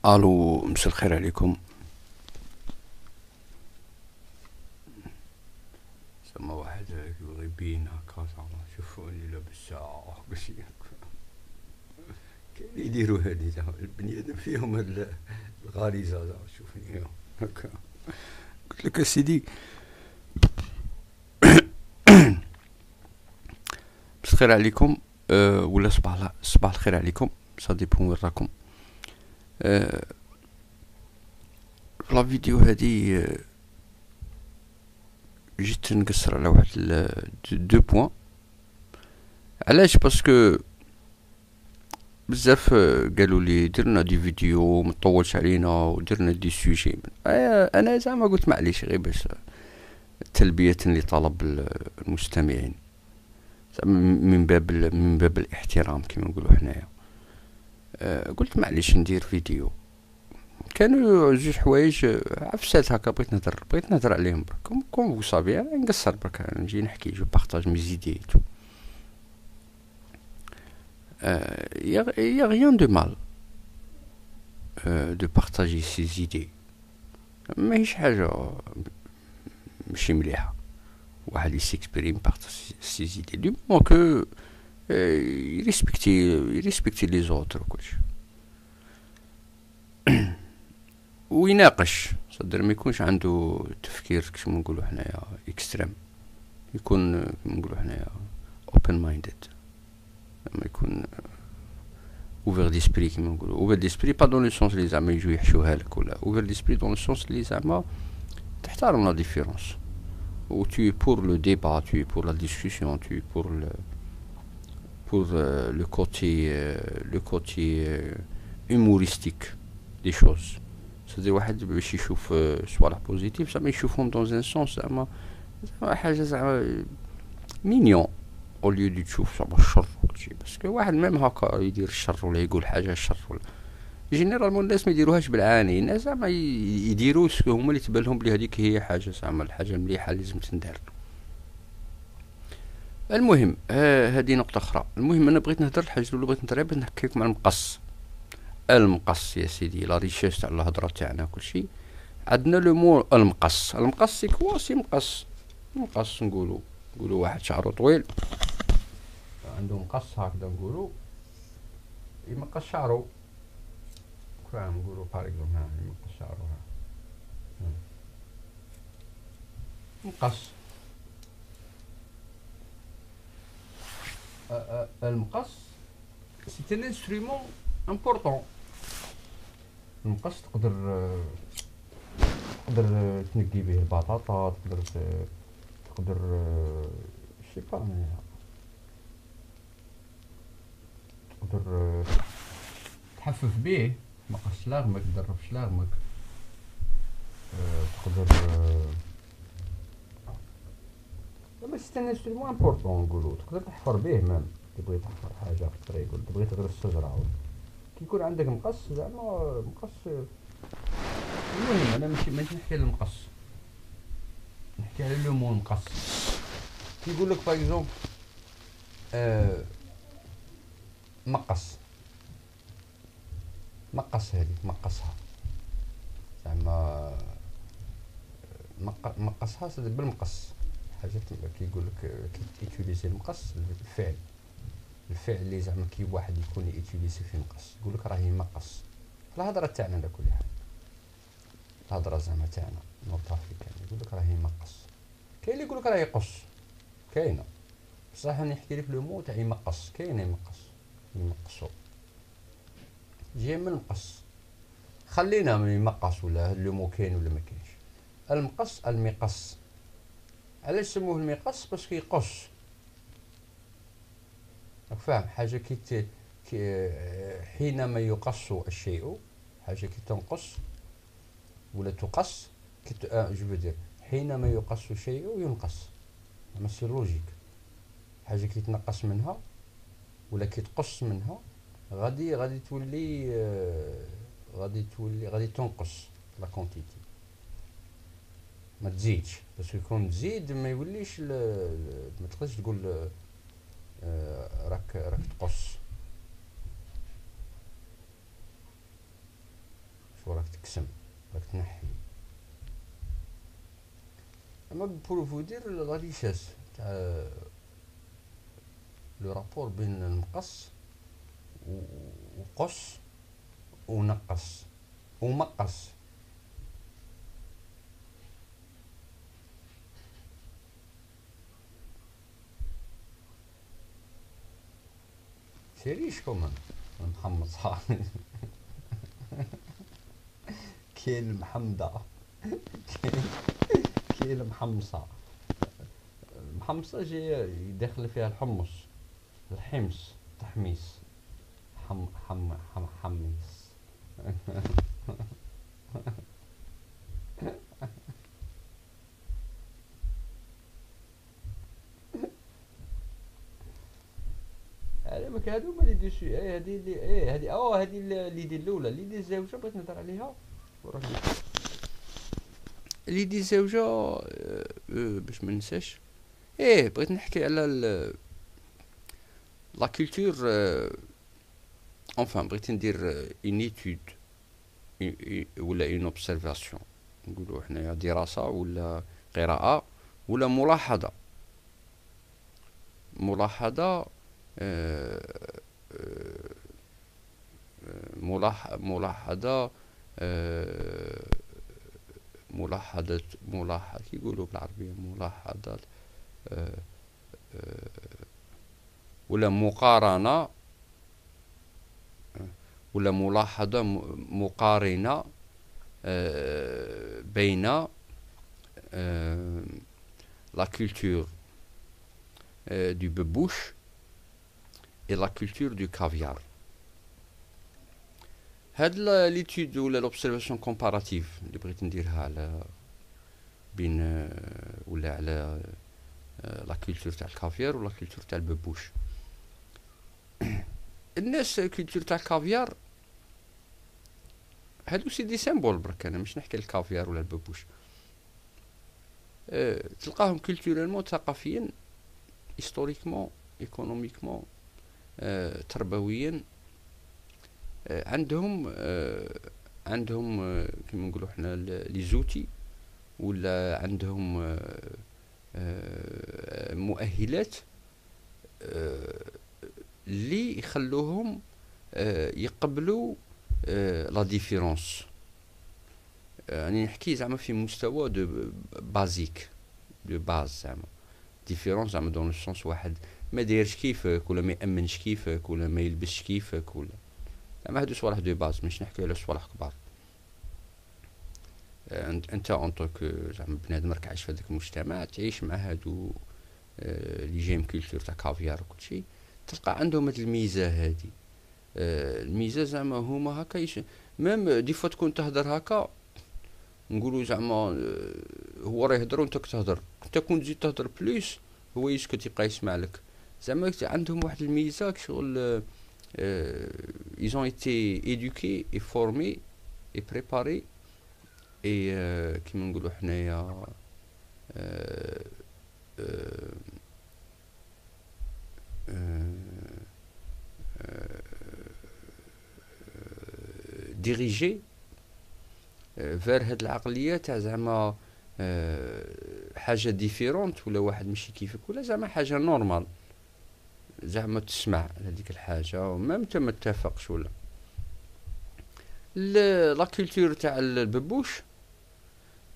الو، مساء الخير عليكم. سما واحد يبغي يبين هكا زعما شوفوني لابس ساعة كلشي. كاين اللي يديروا هادي زعما البني ادم فيهم هاد الغريزة زعما شوفني هكا. قلت لك اسيدي مساء الخير عليكم. ولا صباح الخير عليكم، سا ديبون وين راكم. في لا فيديو هادي جيت نقصر على واحد دو بوين. علاش؟ باسكو بزاف قالوا لي درنا دي فيديو مطولش علينا ودرنا دي سوجي. انا زعما قلت معليش غير باش تلبية لطلب المستمعين، من باب الاحترام كما نقولوا حنايا. قلت معليش ندير فيديو. كانوا جوج حوايج عفسات هكا بغيت نهضر عليهم برك كوم فو صافي. نقصر برك نجي نحكي جو بارطاج مي زيدي تو. y a rien de mal de partager ses idées. ماهيش حاجة ماشي مليحة واحد يسيكسبريم بارطاج سي زيدي دو مومون كو يريسبكتي لي زوتر وكلشي ويناقش. صدر ما يكونش عنده تفكير كما نقولوا حنايا اكستريم، يكون كما نقولوا حنايا اوبن مايندد، ما يكون اوفر ديسبري كيما نقولوا. اوفر ديسبري با دون لو سونس لي زعما يجوا يحشوها لك، ولا اوفر ديسبري دون لو سونس لي زعما تحترم لا ديفيرونس و tu es pour le débat, tu es pour la discussion, tu es pour le côté humoristique des choses. c'est-à-dire واحد باش يشوف صوالح بوزيتيف زعما يشوفهم dans un sens زعما حاجة زعما مينيون او ليو دو تشوف زعما الشر وكلشي. باسكو واحد ميم هكا يدير الشر ولا يقول حاجة الشر ولا جينيرالمون الناس ما يديروهاش بالعاني، الناس زعما يديروا سكو هما اللي تبان لهم بلي هذيك هي حاجة زعما الحاجة المليحة لازم تندار. المهم هذه نقطة أخرى. المهم أنا بغيت نهضر الحاجة الأولى بغيت نهضر باش نحكي لكم على المقص يا سيدي، لا ريشيس تاع الهضرة تاعنا كلشي. عندنا لو مو المقص. سي كوا؟ سي مقص نقولوا واحد شعره طويل عنده مقص هكذا نقولوا يمقص شعره. فاهم نقولوا باغ اكزومبل يمقص شعره مقص. المقص سي ان انسترومون امبورطون. المقص تقدر تنقي به البطاطا، تقدر شي با تقدر تحفف به مقص لاغمك، تدرب شلاغمك. تقدر بس سي ان انسترومون امبورطون نقولوا. تقدر تحفر به مام تبغي تحفر حاجة في الطريق ولا تبغي تغرس شجرة. كي يكون عندك مقص زعما مقص. المهم انا ماشي نحكي على المقص، نحكي على لو مو مقص. كي يقول لك باغ اكزومبل مقص هذيك مقصها زعما مقصها بالمقص حاجة. كي يقول لك كي تيوتيليزي المقص الفعل اللي زعما كي واحد يكون يوتيليزي في مقص يقول لك راهي مقص. الهضرة تاعنا على كل حال، الهضرة زعما تاعنا نورت افريكان يقول لك راهي مقص. كاين اللي يقول لك راهي يقص، كاينه بصح انا نحكي لك لو مو تاع يمقص. كاين يمقصو جاي من مقص. خلينا من يمقص ولا لو مو كاين ولا ما كاينش. المقص علاش سموه المقص؟ باسكو يقص. راك فاهم حاجه كي حينما يقص الشيء، حاجه كي تنقص ولا تقص جو فو دير حينما يقص الشيء ينقص. اما سي لوجيك. حاجه كي تنقص منها ولا كي تقص منها غادي تولي غادي تنقص لا كونتيتي، ما تزيدش. بس يكون تزيد ما يوليش ما تقدرش تقول راك تقص. راك تقسم، راك تنحي. اما بور فو دير لا ريشاس تاع لو رابور بين المقص وقص ونقص ومقص. سي ريش كومان محمد صح. كاين المحمدة، كاين المحمصة. المحمصة جي يدخل فيها الحمص، الحمص، تحميص، حميص. علمك هادو هما لي دو هادي اللي هادي هادي ليدي الاولى، ليدي الزوجة بغيت نهضر عليها. ليدي الزوجة باش ما ننساش. بغيت نحكي على لا كولتور. enfin بغيت ندير اون ايتود ولا اون اوبسيرفاسيون، نقولوا حنايا دراسة ولا قراءة ولا ملاحظة. ملاحظة ملاحظة ملاحظة كيقولوا بالعربية ملاحظة ولا مقارنة ولا ملاحظة مقارنة بين لا كولتور du ببوش et la culture du caviar. هاد ليتود ولا لوبسيرفاسيون كومباراتيف اللي بغيت نديرها على بين ولا على لا كولتور تاع الكافيار ولا كولتور تاع الببوش. الناس كولتور تاع الكافيار هادو سي دي سيمبول برك، انا مش نحكي الكافيار ولا الببوش. تلقاهم كولتورالمون ثقافيا هيستوريكمون ايكونوميكمون تربويا عندهم كيما نقولوا حنا لي زوتي ولا عندهم مؤهلات اللي يخلوهم يقبلوا لا ديفيرونس. يعني نحكي زعما في مستوى دو بازيك دو باز، زعما ديفيرونس زعما دون السونس واحد ما دايرش كيفك ولا ما يامنش كيفك ولا ما يلبسش كيفك ولا زعما هادو صوالح دو باز، مش نحكي على صوالح كبار. انت اونطوك زعما بنادم راك عايش في هذاك المجتمع تعيش مع هادو لي جيم كولتور تاع كافيار وكلشي، تلقى عندهم هاد الميزه هادي. الميزه زعما هما هكا ميم دي فوا تكون تهدر هكا نقولوا زعما هو راه يهدر وانت كتهدر، انت كون تزيد تهدر بليس هو يسكت يبقى يسمع لك. زعما عندهم واحد الميزه شغل ils ont été éduqués et formés et préparés et كيما نقولوا حنايا dirigés vers هاد العقليه تاع زعما حاجه ديفيرونت ولا واحد ماشي كيفك ولا زعما حاجه نورمال، زعما تسمع هذيك الحاجه وما انت ما تتفقش. ولا لا كولتور تاع الببوش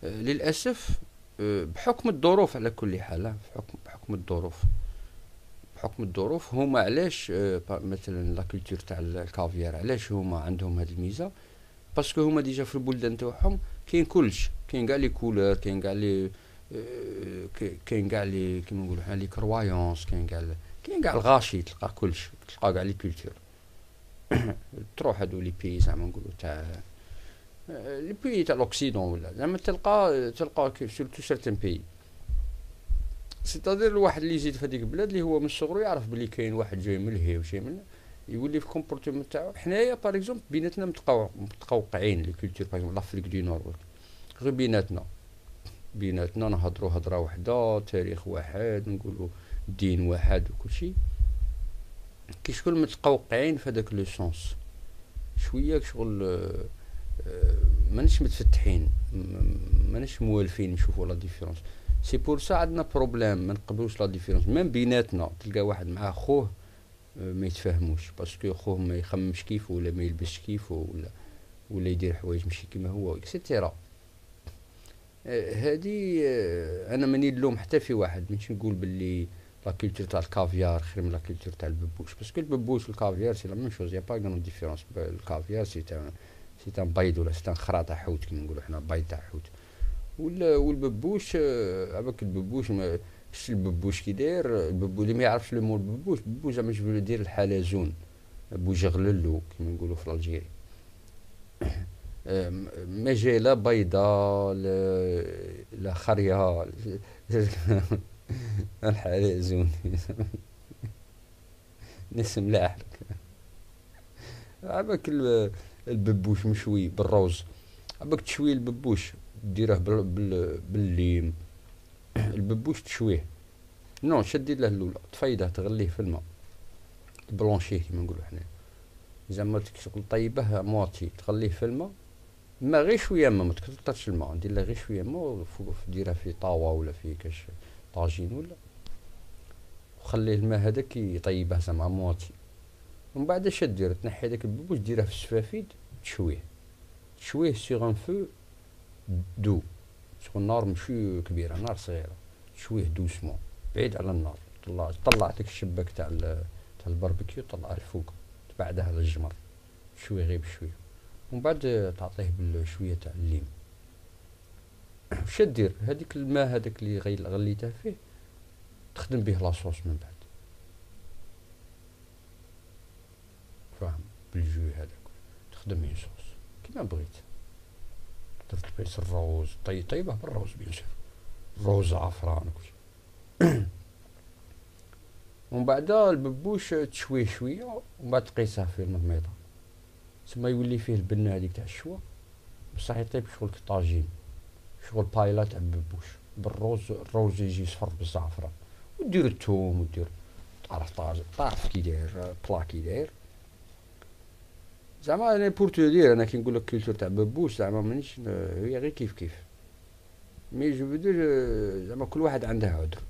للاسف بحكم الظروف على كل حال، بحكم الظروف هما علاش مثلا لا كولتور تاع الكافيار علاش هما عندهم هذه الميزه، باسكو هما ديجا في البلدان تاعهم كاين كلش، كاين كاع لي كولور، كاين كاع لي كيما نقولوا حنا لي كرويونس، كاين كاع الغاشي، تلقى كلش، تلقى كاع لي كولتور. تروح هادو لي بي زعما نقولوا تاع لي بي تاع لوكسيدون ولا زعما تلقى سورتو سيرتان بي، سيتادير الواحد اللي يزيد في هذيك البلاد اللي هو من صغرو يعرف بلي كاين واحد جاي من الهي وجاي من يولي في الكومبورتمون تاعو. حنايا باغ اكزومبل بيناتنا متقوقعين لي كولتور، باغ اكزومبل لافريك دو نور غير بيناتنا نهضروا هضره وحده، تاريخ واحد، نقولوا دين واحد وكلشي، كي شغل متقوقعين في هذاك لو سونس شويه شغل مانيش متفتحين، مانيش موالفين نشوفوا لا ديفيرونس. سي بور سا عندنا بروبليم، ما نقبلوش لا ديفيرونس ميم بيناتنا. تلقى واحد مع خوه ما يتفاهموش باسكو خوه ما يخممش كيفه ولا ما يلبسش كيفه ولا يدير حوايج ماشي كيما هو اكسيتيرا. هادي انا ماني نلوم حتى في واحد، ماشي نقول باللي لا كولتور تاع الكافيار خير من لا كولتور تاع الببوش، باسكو الببوش والكافيار سي لا ميم شوز، يا با غران ديفيرونس. الكافيار سي تان بيض ولا سي تان خرا تاع حوت كيما نقولوا حنا، بيض تاع حوت. والببوش عباك الببوش شتي الببوش كي داير. الببوش اللي ما يعرفش لو مول الببوش زعما جو دير الحلزون، بوجغللو كيما نقولوا في الجيري. مجالة بيضاء لا خرية الحلزون نسم لاحلك. عباك الببوش مشوي بالروز، عباك تشوي الببوش ديره بالليم. الببوش تشويه نو شدي له الاولى، تفيده تغليه في الماء، تبلونشيه كيما نقولوا حنا، زعما تشغل طيبه مواتي تغليه في الماء، ما غير شويه ما تكثرش الماء، دير له غير شويه ماء، ديرها في طاوه ولا في كاش طاجين ولا، وخليه الماء هذاك يطيبه زعما مواتي. ومن بعد اش دير؟ تنحي هذاك الببوش ديره في السفافيد تشويه سيغ ان فو دو، سيغ نار ماشي كبيره، نار صغيره، تشويه دوسمون بعيد على النار. طلع داك الشباك تاع الباربيكيو، طلعه الفوق، تبعدها على الجمر شويه غير بشويه، ومن بعد تعطيه بالشويه تاع الليم. واش دير؟ هذيك الماء هذاك اللي غليته فيه تخدم به لاصوص من بعد، فاهم؟ بالجو هذاك تخدم به صوص كيما بغيت. تقدر تبيس الروز، طيبه بالروز بيان سور، روز عفران وكلشي. ومن بعد الببوش تشويه شويه، ومن بعد تقيسه في المضميطه، تسمى يولي فيه البنه هذيك تاع الشوا، بصح يطيب شغل طاجين، شغل بايلا تاع الببوش بالروز. الروز يجي صفر بالزعفران، ودير الثوم ودير، تعرف كي داير بلا كي داير. زعما انا بور تو دير، انا كي نقول لك كولتور تاع ببوش زعما مانيش هي غير كيف كيف، مي جو فو دير زعما كل واحد عنده عذر.